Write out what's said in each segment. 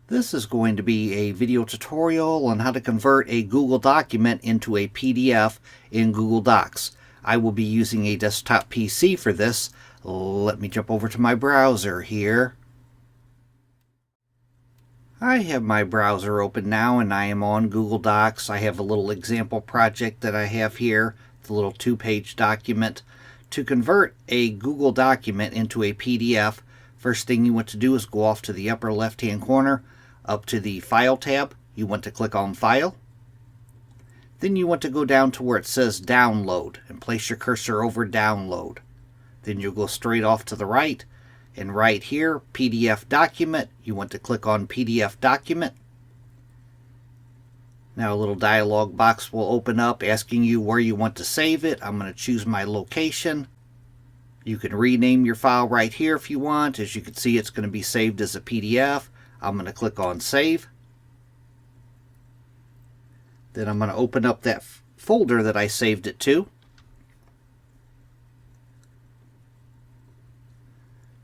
This is going to be a video tutorial on how to convert a Google document into a PDF in Google Docs. I will be using a desktop PC for this. Let me jump over to my browser here. I have my browser open now and I am on Google Docs. I have a little example project that I have here, the little 2-page document. To convert a Google document into a PDF, first thing you want to do is go off to the upper left-hand corner, up to the File tab. You want to click on File. Then you want to go down to where it says Download and place your cursor over Download. Then you'll go straight off to the right, and right here, PDF Document, you want to click on PDF Document. Now a little dialog box will open up asking you where you want to save it. I'm going to choose my location. You can rename your file right here if you want. As you can see, it's going to be saved as a PDF. I'm going to click on Save. Then I'm going to open up that folder that I saved it to.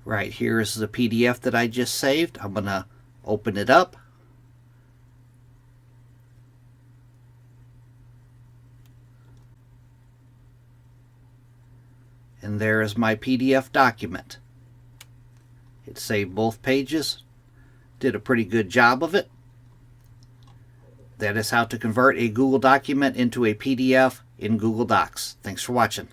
Right here is the PDF that I just saved. I'm going to open it up. And there is my PDF document. It saved both pages. Did a pretty good job of it. That is how to convert a Google document into a PDF in Google Docs. Thanks for watching.